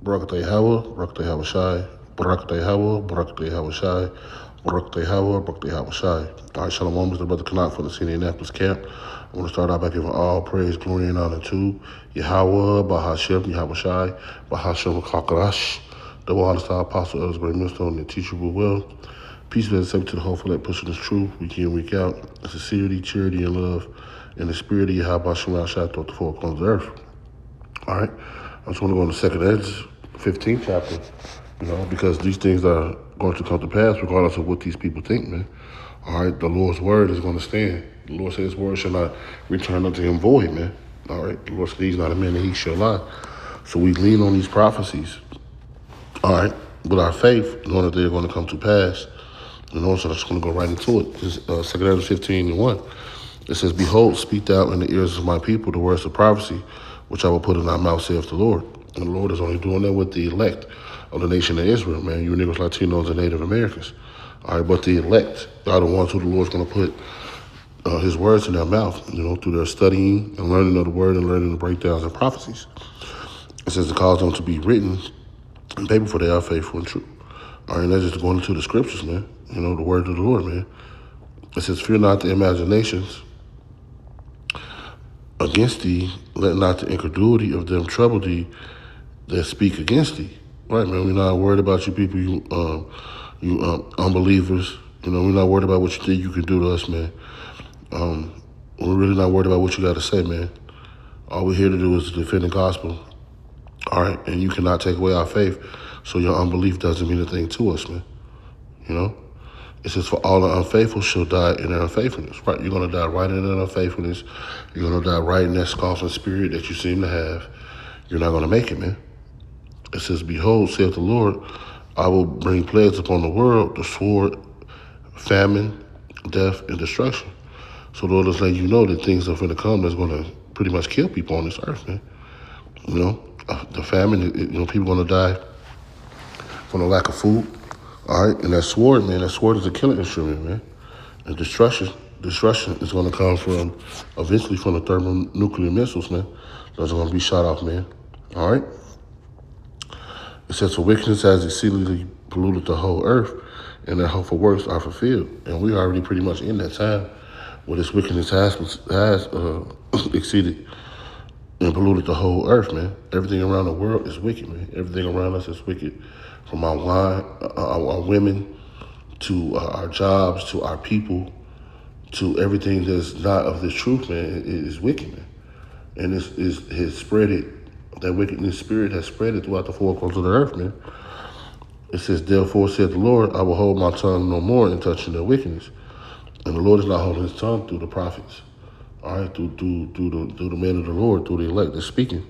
Barakatay Hawa, Barakatay Hawa Shai, Barakatay Hawa, Barakatay Hawa Shai, Barakatay Hawa, Barakatay Hawa Shai. All right, Shalom, Mr. Brother Canuck from the city of Indianapolis camp. I want to start out by giving all praise, glory, and honor to Yahweh, Bahashem, Yahweh Shai, Bahashem Kakarash, the Water Star Apostle, Elder Great Millstone, and teachable well. Peace be sent to the hopeful that pushing this truth week in, week out. Sincerity, charity, and love, and the spirit of Yahweh Shem Shai throughout the four corners of the earth. All right, I just want to go on the second Edge, 15th chapter, because these things are going to come to pass regardless of what these people think, man. All right, the Lord's word is going to stand. The Lord said his word shall not return unto him void, man. All right, the Lord said he's not a man that he shall lie. So we lean on these prophecies, all right, with our faith, knowing that they're going to come to pass. So I'm just going to go right into it. This is 2 Ezra 15:1. It says, Behold, speak thou in the ears of my people the words of prophecy, which I will put in thy mouth, saith the Lord. And the Lord is only doing that with the elect of the nation of Israel, man. You niggas, Latinos, and Native Americans. All right, but the elect are the ones who the Lord's going to put his words in their mouth, through their studying and learning of the word and learning the breakdowns and prophecies. It says to cause them to be written in paper, for they are faithful and true. All right, and that's just going into the scriptures, man. The word of the Lord, man. It says, fear not the imaginations against thee, let not the incredulity of them trouble thee that speak against thee. Right, man, we're not worried about you people, you unbelievers. We're not worried about what you think you can do to us, man. We're really not worried about what you got to say, man. All we're here to do is defend the gospel. All right, and you cannot take away our faith, so your unbelief doesn't mean a thing to us, man. It says, for all the unfaithful shall die in their unfaithfulness. Right, you're going to die right in that unfaithfulness. You're going to die right in that scoffing spirit that you seem to have. You're not going to make it, man. It says, behold, saith the Lord, I will bring plagues upon the world, the sword, famine, death, and destruction. So the Lord is letting you know that things are going to come that's going to pretty much kill people on this earth, man. The famine, people are going to die from the lack of food. All right, and that sword, man, that sword is a killing instrument, man. And destruction is going to come eventually from the thermonuclear missiles, man. Those are going to be shot off, man. All right? It says, for wickedness has exceedingly polluted the whole earth, and their hopeful works are fulfilled. And we're already pretty much in that time where this wickedness has exceeded and polluted the whole earth, man. Everything around the world is wicked, man. Everything around us is wicked. From our wine, our women, to our jobs, to our people, to everything that's not of the truth, man, it is wicked, man. And it has spread it, that wickedness spirit has spread it throughout the four corners of the earth, man. It says, therefore said the Lord, I will hold my tongue no more in touching their wickedness. And the Lord is not holding his tongue through the prophets, all right, through the men of the Lord, through the elect, they're speaking,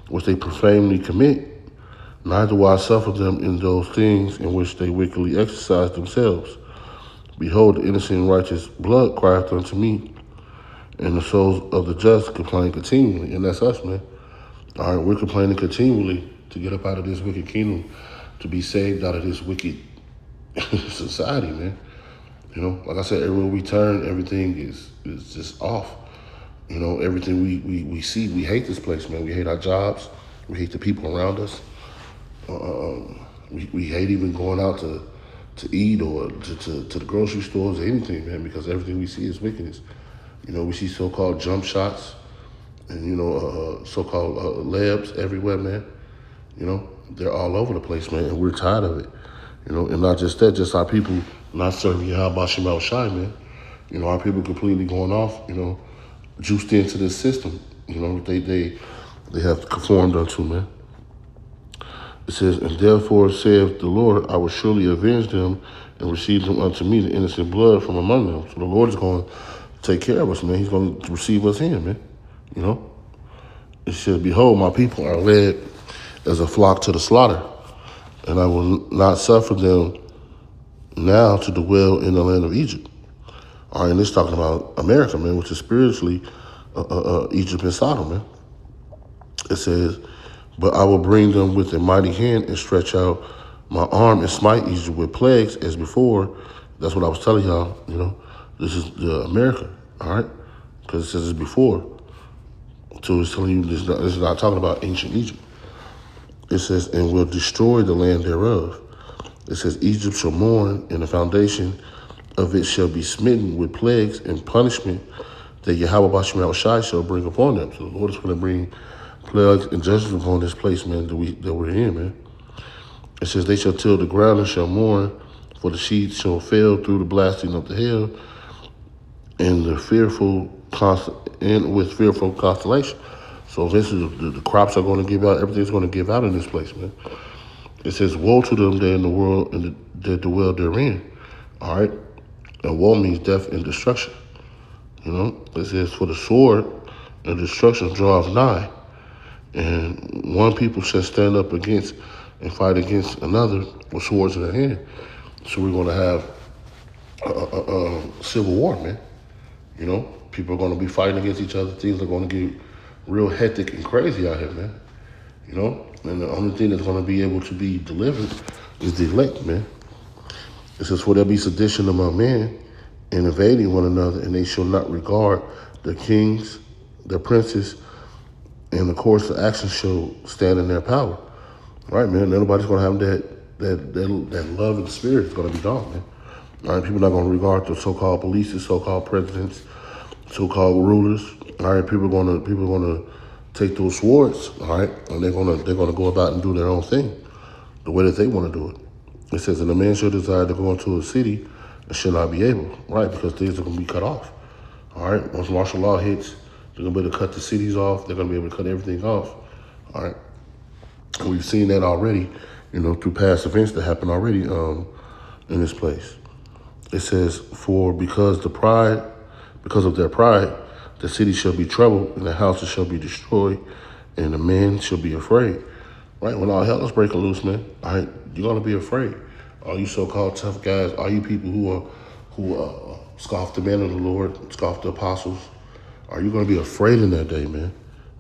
which they profanely commit. Neither will I suffer them in those things in which they wickedly exercise themselves. Behold, the innocent and righteous blood crieth unto me, and the souls of the just complain continually. And that's us, man. All right, we're complaining continually to get up out of this wicked kingdom, to be saved out of this wicked society, man. Like I said, everywhere we turn, everything is just off. Everything we see, we hate this place, man. We hate our jobs. We hate the people around us. We hate even going out to eat or to the grocery stores or anything, man, because everything we see is wickedness. We see so-called jump shots and, so-called labs everywhere, man. They're all over the place, man, and we're tired of it. And not just that, just our people not serving Yahweh Shem Shai, man. Our people completely going off, juiced into this system, they have conformed unto, man. It says, and therefore saith the Lord, I will surely avenge them and receive them unto me, the innocent blood from among them. So the Lord is going to take care of us, man. He's going to receive us in, man. It says, behold, my people are led as a flock to the slaughter, and I will not suffer them now to dwell in the land of Egypt. All right, and this talking about America, man, which is spiritually Egypt and Sodom, man. It says, but I will bring them with a mighty hand and stretch out my arm and smite Egypt with plagues as before. That's what I was telling y'all, This is America, all right? Because it says it's before. So it's telling you this is not talking about ancient Egypt. It says, and will destroy the land thereof. It says, Egypt shall mourn, and the foundation of it shall be smitten with plagues and punishment that Yahweh Bashim Shai shall bring upon them. So the Lord is going to bring plagues and judgment upon this place, man, that we're in, man. It says, they shall till the ground and shall mourn, for the seed shall fail through the blasting of the hail, and with fearful constellation. So eventually the crops are going to give out. Everything's going to give out in this place, man. It says, woe to them that in the world and that dwell therein. All right? And woe means death and destruction. You know? It says, for the sword and destruction draweth nigh. And one people shall stand up against and fight against another with swords in their hand. So we're going to have a civil war, man. You know? People are going to be fighting against each other. Things are going to get real hectic and crazy out here, man. You know? And the only thing that's going to be able to be delivered is the elect, man. It says, for there be sedition among men, and invading one another, and they shall not regard the kings, the princes, and the course of action shall stand in their power. Right, man? Nobody's going to have that love and spirit is going to be gone, man. All right, people are not going to regard the so-called police, the so-called presidents, so-called rulers. All right, people are going to take those swords, all right, and they're going to go about and do their own thing, the way that they want to do it. It says, and a man shall desire to go into a city and shall not be able, right, because things are going to be cut off. All right, once martial law hits, they're going to be able to cut the cities off. They're going to be able to cut everything off. All right, and we've seen that already, you know, through past events that happened already in this place. It says, for because of their pride, the city shall be troubled, and the houses shall be destroyed, and the men shall be afraid. Right? When all hell is breaking loose, man, all right, you're gonna be afraid. All you so-called tough guys, all you people who scoff the men of the Lord, scoff the apostles, are you gonna be afraid in that day, man?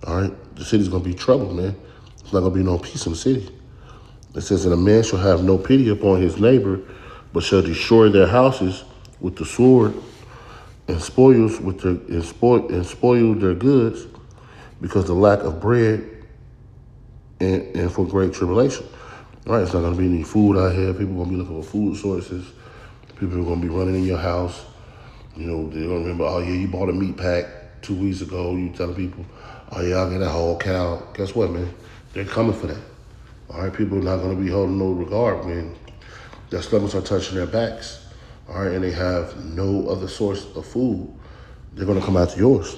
All right, the city's gonna be troubled, man. There's not gonna be no peace in the city. It says, and a man shall have no pity upon his neighbor, but shall destroy their houses with the sword, and spoil their goods, because the lack of bread and for great tribulation. All right, it's not going to be any food out here. People are going to be looking for food sources. People are going to be running in your house. You know, they're going to remember, oh yeah, you bought a meat pack 2 weeks ago. You telling people, oh yeah, I'll get a whole cow. Guess what, man? They're coming for that. All right, people are not going to be holding no regard, man. Their stomachs are touching their backs. All right, and they have no other source of food. They're going to come after yours.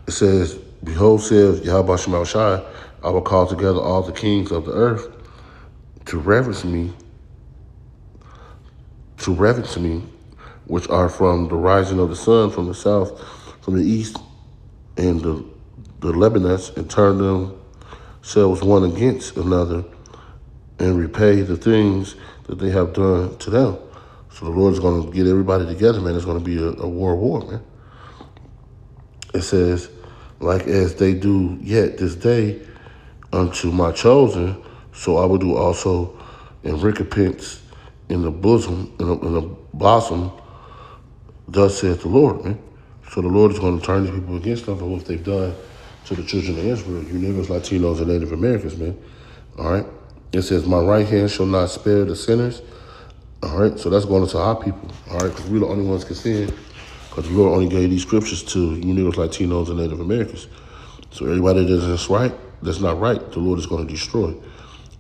It says, behold, says Yahweh Shema Shai, I will call together all the kings of the earth to reverence me, which are from the rising of the sun, from the south, from the east, and the Lebanons, and turn themselves one against another, and repay the things that they have done to them. So the Lord is going to get everybody together, man. It's going to be a war, man. It says, like as they do yet this day unto my chosen, so I will do also in recompense in the bosom, in the blossom, thus saith the Lord, man. So the Lord is going to turn these people against them for what they've done to the children of Israel, you niggas, Latinos, and Native Americans, man. All right? It says, my right hand shall not spare the sinners. All right, so that's going into our people, all right, because we're the only ones can sin, because the Lord only gave these scriptures to you niggas, Latinos, and Native Americans. So everybody that's not right, the Lord is going to destroy.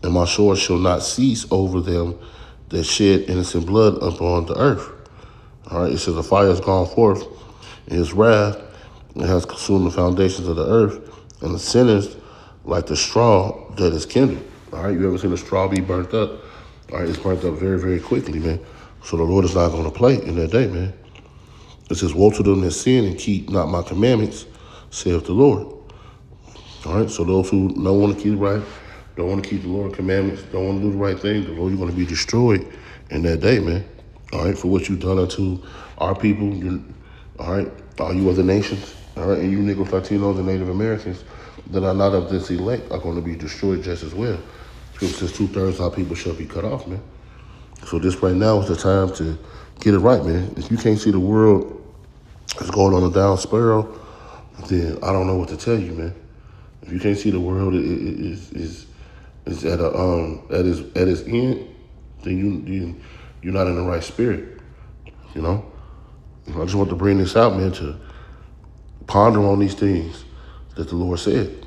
And my sword shall not cease over them that shed innocent blood upon the earth. All right, it says the fire has gone forth in his wrath and has consumed the foundations of the earth, and the sinners like the straw that is kindled. All right, you ever seen a straw be burnt up? All right, it's burnt up very, very quickly, man. So the Lord is not going to play in that day, man. It says, woe to them that sin and keep not my commandments, saith the Lord. All right, so those who don't want to keep it right, don't want to keep the Lord's commandments, don't want to do the right thing, the Lord, you're going to be destroyed in that day, man. All right, for what you've done unto our people, all right, all you other nations, all right, and you niggas, Latinos, and Native Americans that are not of this elect are going to be destroyed just as well. Scripture says 2/3 of our people shall be cut off, man. So this right now is the time to get it right, man. If you can't see the world is going on a down spiral, then I don't know what to tell you, man. If you can't see the world is is at its end, then you're not in the right spirit. You know, I just want to bring this out, man, to ponder on these things that the Lord said.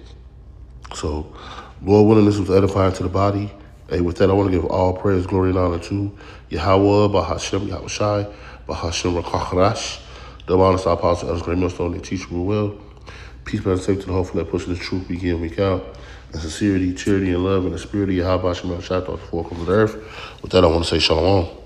So, Lord willing, this was edifying to the body. Hey, with that, I want to give all praise, glory, and honor to Yahweh, Bahashem, Yahushai, Bahashem, Rakacharash, the honest apostle, Elder Great Millstone, they teach me well. Peace, and safety to the hopeful that pushing the truth week in, week out. And sincerity, charity, and love, and the spirit of Yahweh, Hashem, Yahushai, throughout the four corners of the earth. With that, I want to say shalom.